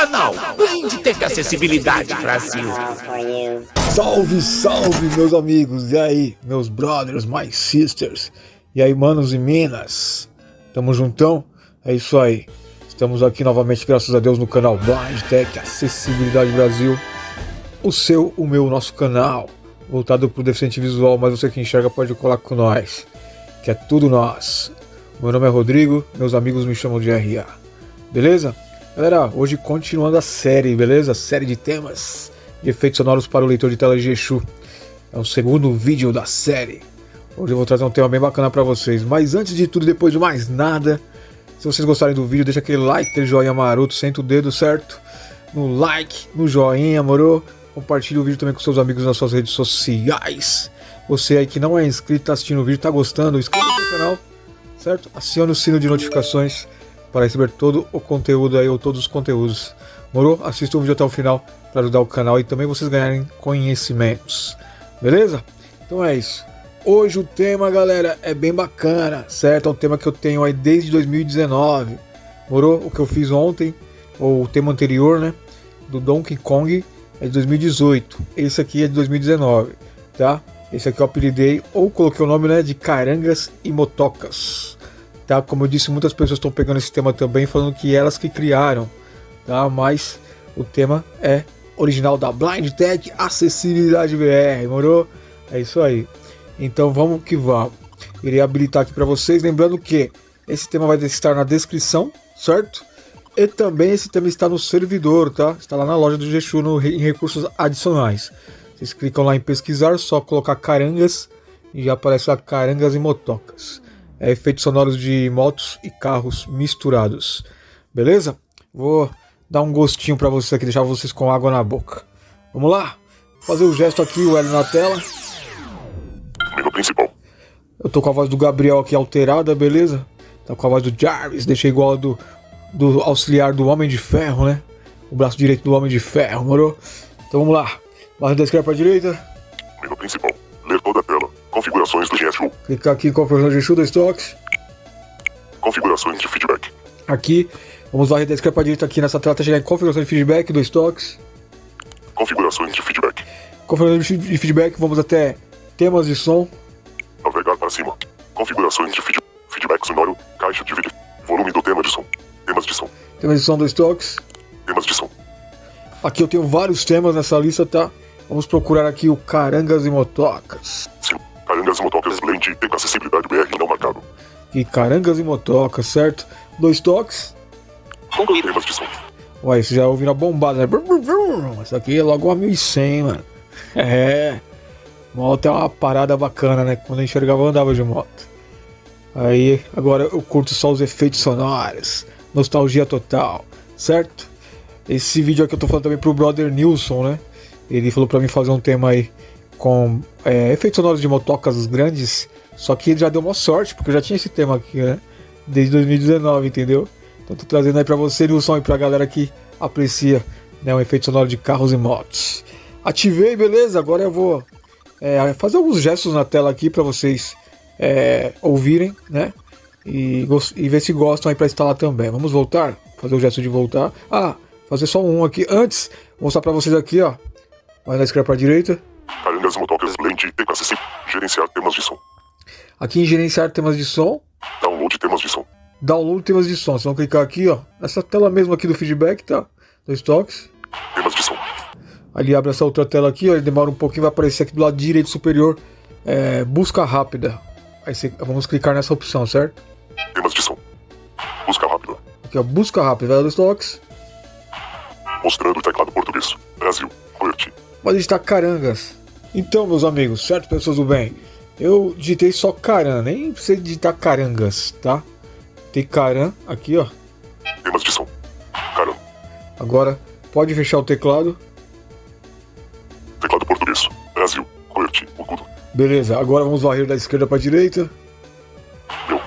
canal Blind Tech Acessibilidade Brasil. Salve, salve, meus amigos, e aí, meus brothers, my sisters, e aí, manos e minas, tamo juntão? É isso aí, estamos aqui novamente, graças a Deus, no canal Blind Tech Acessibilidade Brasil, o meu, nosso canal, voltado pro deficiente visual, mas você que enxerga pode colar com nós, que é tudo nós. Meu nome é Rodrigo, meus amigos me chamam de RA, beleza? Galera, hoje continuando a série, beleza? Série de temas de efeitos sonoros para o leitor de tela de Exu. É o segundo vídeo da série. Hoje eu vou trazer um tema bem bacana para vocês. Mas antes de tudo e depois de mais nada, se vocês gostarem do vídeo, deixa aquele like, aquele joinha maroto, senta o dedo, certo? No like, no joinha, moro? Compartilhe o vídeo também com seus amigos nas suas redes sociais. Você aí que não é inscrito, tá assistindo o vídeo, tá gostando, inscreva-se no canal, certo? Acione o sino de notificações para receber todo o conteúdo aí, ou todos os conteúdos. Moro? Assista o vídeo até o final para ajudar o canal e também vocês ganharem conhecimentos. Beleza? Então é isso. Hoje o tema, galera, é bem bacana, certo? É um tema que eu tenho aí desde 2019. Moro? O que eu fiz ontem, ou o tema anterior, né? Do Donkey Kong é de 2018. Esse aqui é de 2019, tá? Esse aqui eu apelidei, ou coloquei o nome, né, de Carangas e Motocas. Tá? Como eu disse, muitas pessoas estão pegando esse tema também, falando que elas que criaram, tá? Mas o tema é original da Blind Tech Acessibilidade BR, morou? É isso aí. Então vamos que vamos. Irei habilitar aqui para vocês, lembrando que esse tema vai estar na descrição, certo? E também esse tema está no servidor, tá? Está lá na loja do Exu em recursos adicionais. Vocês clicam lá em pesquisar, só colocar Carangas e já aparece lá Carangas e Motocas. É efeitos sonoros de motos e carros misturados. Beleza? Vou dar um gostinho pra vocês aqui, deixar vocês com água na boca. Vamos lá? Fazer o gesto aqui, o L na tela. Menu principal. Eu tô com a voz do Gabriel aqui alterada, beleza? Tá com a voz do Jarvis, deixei igual a do auxiliar do Homem de Ferro, né? O braço direito do Homem de Ferro, moro? Então vamos lá. Barra da esquerda pra direita. Menu principal. Ler toda a tela. Configurações do GSU. Clicar aqui em configurações de Exu, 2 toques. Configurações de feedback. Aqui, vamos varrer da esquerda para direita aqui nessa tela até chegar em configuração de feedback, 2 toques. Configurações de feedback. Configuração de feedback, vamos até temas de som. Navegar para cima. Configurações de feedback sonoro. Caixa de vídeo. Volume do tema de som. Temas de som. Temas de som, 2 toques. Temas de som. Aqui eu tenho vários temas nessa lista, tá? Vamos procurar aqui o Carangas e Motocas. Sim. Carangas e Motocas Blend tem acessibilidade BR não marcado. E Carangas e Motocas, certo? 2 toques. Concluído. Temas de som. Ué, isso já ouviram a bombada, né? Isso aqui é logo uma 1100, mano. É. Moto é uma parada bacana, né? Quando eu enxergava, eu andava de moto. Aí, agora eu curto só os efeitos sonoros. Nostalgia total, certo? Esse vídeo aqui eu tô falando também pro brother Nilson, né? Ele falou pra mim fazer um tema aí com efeitos sonoros de motocas grandes. Só que ele já deu uma sorte, porque eu já tinha esse tema aqui, né? Desde 2019, entendeu? Então tô trazendo aí pra você, Nilson, e pra galera que aprecia, né, um efeito sonoro de carros e motos. Ativei, beleza? Agora eu vou fazer alguns gestos na tela aqui pra vocês ouvirem, né? E ver se gostam aí pra instalar também. Vamos voltar? Fazer o gesto de voltar. Fazer só um aqui. Antes, vou mostrar pra vocês aqui, ó. Vai na esquerda pra direita. Carangas e Motocas Blend tem acessível. Gerenciar temas de som. Aqui em gerenciar temas de som. Download temas de som. Download temas de som. Vocês vão clicar aqui, ó. Nessa tela mesmo aqui do feedback, tá? 2 toques. Temas de som. Ali abre essa outra tela aqui, ó. Ele demora um pouquinho, vai aparecer aqui do lado direito superior. Busca rápida. Aí vamos clicar nessa opção, certo? Temas de som. Busca rápida. Aqui, ó. Busca rápida. Vai dar 2 toques. Mostrando o teclado português. Brasil. QWERTY. Pode digitar Carangas. Então, meus amigos, certo, pessoas do bem? Eu digitei só Caran, nem precisa digitar Carangas, tá? Tem Caran aqui, ó. Temas de som. Caran. Agora, pode fechar o teclado. Teclado português. Brasil. QWERTY. Oculto. Beleza, agora vamos varrer da esquerda para direita. Meu.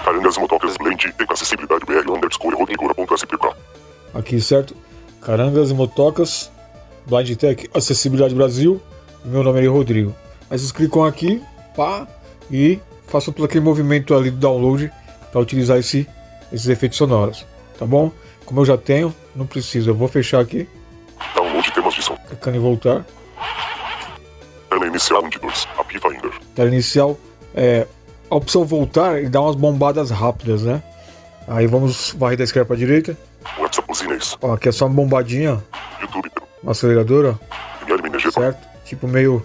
Carangas e Motocas Blend tem acessibilidade BR _Rodrigura.spk. Aqui, certo? Carangas e Motocas Blind Tech Acessibilidade Brasil. Meu nome é Rodrigo. Aí vocês clicam aqui, pá, e façam todo aquele movimento ali do download para utilizar esses efeitos sonoros, tá bom? Como eu já tenho, não preciso. Eu vou fechar aqui. Download temas de som. Clicando em voltar. Tela inicial 1 de 2. API Finder. Tela inicial. A opção voltar e dá umas bombadas rápidas, né? Aí vamos varrer da esquerda pra direita. WhatsApp buzinês. Ó, aqui é só uma bombadinha. YouTube. Uma aceleradora. MLMNG. Certo? Tipo meio...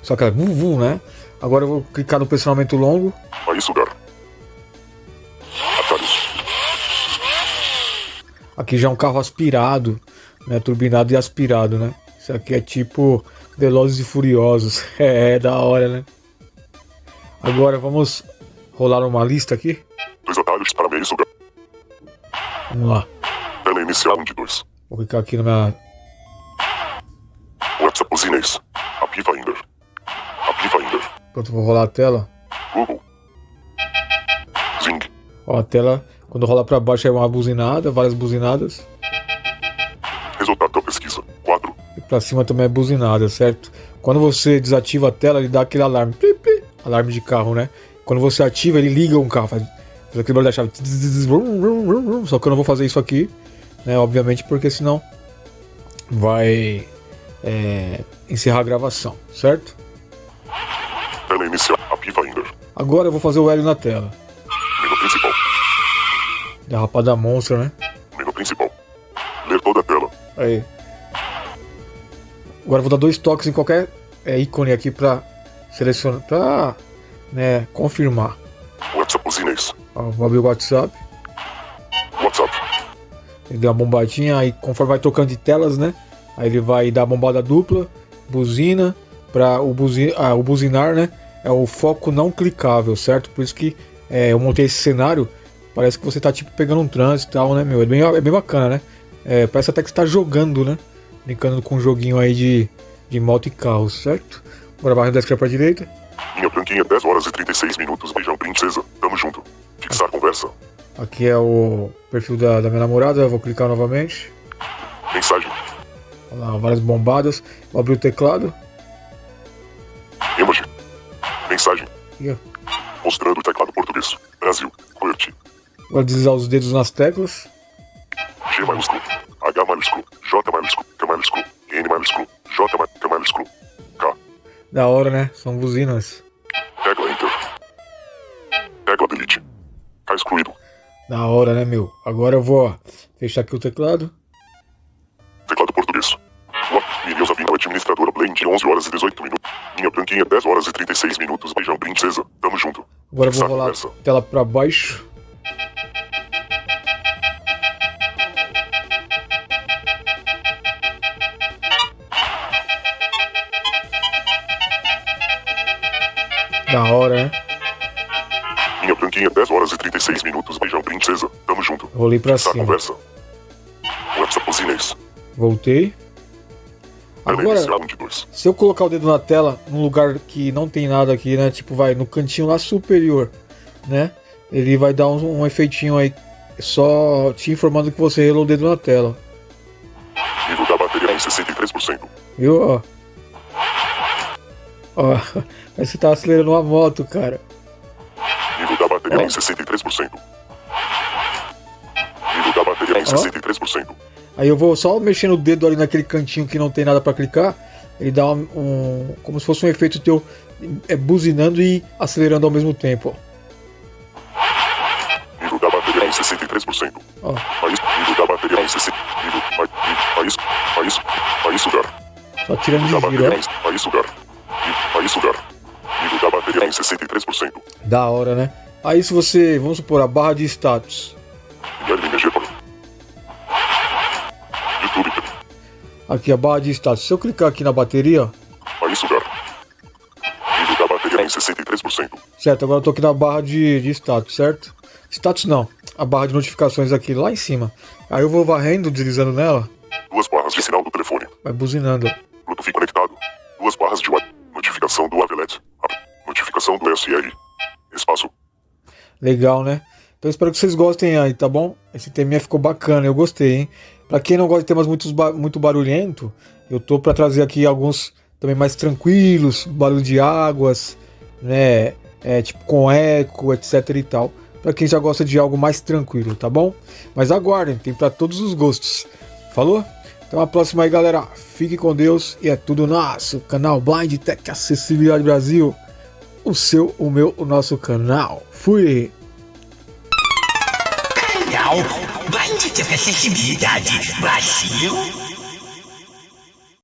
Só que vum, vum, né? Agora eu vou clicar no pressionamento longo. País lugar. Atalhos. Aqui já é um carro aspirado, né? Turbinado e aspirado, né? Isso aqui é tipo Velozes e Furiosos. É da hora, né? Agora vamos rolar uma lista aqui. 2 atalhos para meio lugar. Vamos lá. Tela inicial 1 de 2. Vou clicar aqui na minha... WhatsApp buzinês. API Finder. API Finder. Pronto, vou rolar a tela. Google. Zing. Ó, a tela, quando rola pra baixo é uma buzinada, várias buzinadas. Resultado da pesquisa. 4. E pra cima também é buzinada, certo? Quando você desativa a tela, ele dá aquele alarme. Pli, pli, alarme de carro, né? Quando você ativa, ele liga um carro. Faz aquele barulho da chave. Só que eu não vou fazer isso aqui, né? Obviamente, porque senão vai encerrar a gravação, certo? Tela inicial. API Finder. Agora eu vou fazer o L na tela. Menu principal. Derrapada monstra, né? Menu principal. Ler toda a tela. Aí. Agora eu vou dar 2 toques em qualquer ícone aqui pra selecionar, pra, né, confirmar. WhatsApp buzinês. Ó, vou abrir o WhatsApp. WhatsApp. Ele deu uma bombadinha, aí conforme vai trocando de telas, né? Aí ele vai dar bombada dupla, buzina, para o buzinar, né? É o foco não clicável, certo? Por isso que eu montei esse cenário. Parece que você tá tipo pegando um trânsito e tal, né, meu? É bem bacana, né? Parece até que você tá jogando, né? Brincando com um joguinho aí de moto e carro, certo? Agora vai da esquerda pra direita. Minha branquinha, 10 horas e 36 minutos. Beijão, princesa. Tamo junto. Fixar conversa. Aqui é o perfil da minha namorada, eu vou clicar novamente. Mensagem. Olha lá, várias bombadas. Vou abrir o teclado. Emoji. Mensagem. Aqui, ó. Mostrando o teclado português. Brasil. Converti. Vou deslizar os dedos nas teclas. G maiúsculo. H maiúsculo. J maiúsculo. K maiúsculo. N maiúsculo. J maiúsculo. K. Da hora, né? São buzinas. Tecla Enter. Tecla Delete. K excluído. Da hora, né, meu? Agora eu vou fechar aqui o teclado. Teclado português. Miriam Vina, administradora Blend, 11 horas e 18 minutos. Minha branquinha, 10 horas e 36 minutos. Beijão, princesa. Tamo junto. Agora eu vou Fixar rolar conversa. a tela pra baixo. Da hora, né? Minha branquinha, 10 horas e 36 minutos. Beijão, princesa. Tamo junto. Rolei pra Fixar cima. conversa. WhatsApp buzinês. Voltei. Tela Agora, inicial 1 de 2. se eu colocar o dedo na tela, num lugar que não tem nada aqui, né? Tipo, vai no cantinho lá superior, né? Ele vai dar um efeitinho aí, só te informando que você relou o dedo na tela. Nível da bateria em 63%. Viu? Ó, parece que você tá acelerando uma moto, cara. Nível da bateria em 63%. Nível da bateria em 63%. Aí eu vou só mexendo o dedo ali naquele cantinho que não tem nada pra clicar. Ele dá como se fosse um efeito teu buzinando e acelerando ao mesmo tempo. Ó. Nível da bateria em 63%. Ó. Nível da bateria em 60%. País lugar. Só tirando Nível da de giro, bateria em país lugar. País lugar. Nível da bateria em 63%. da hora, né? Aí se você, vamos supor, a barra de status. MLMG para YouTube. Aqui a barra de status. Se eu clicar aqui na bateria, ó, País lugar. Nível da bateria em 63%. certo? Agora eu tô aqui na barra de status, certo? Status não, a barra de notificações aqui lá em cima. Aí eu vou varrendo, deslizando nela, 2 barras de sinal do telefone. vai buzinando. Bluetooth conectado. 2 barras de notificação do Avelet. Notificação do SR. Espaço. Legal, né? Então espero que vocês gostem aí, tá bom? Esse teminha ficou bacana, eu gostei, hein? Pra quem não gosta de temas muito barulhento, eu tô pra trazer aqui alguns também mais tranquilos, barulho de águas, né? Tipo com eco, etc e tal. para quem já gosta de algo mais tranquilo, tá bom? Mas aguardem, tem para todos os gostos. Falou? Então a próxima aí, galera. Fique com Deus e é tudo nosso. Canal Blind Tech Acessibilidade Brasil. O seu, o meu, o nosso canal. Fui! Canal Blind Tech Acessibilidade Brasil.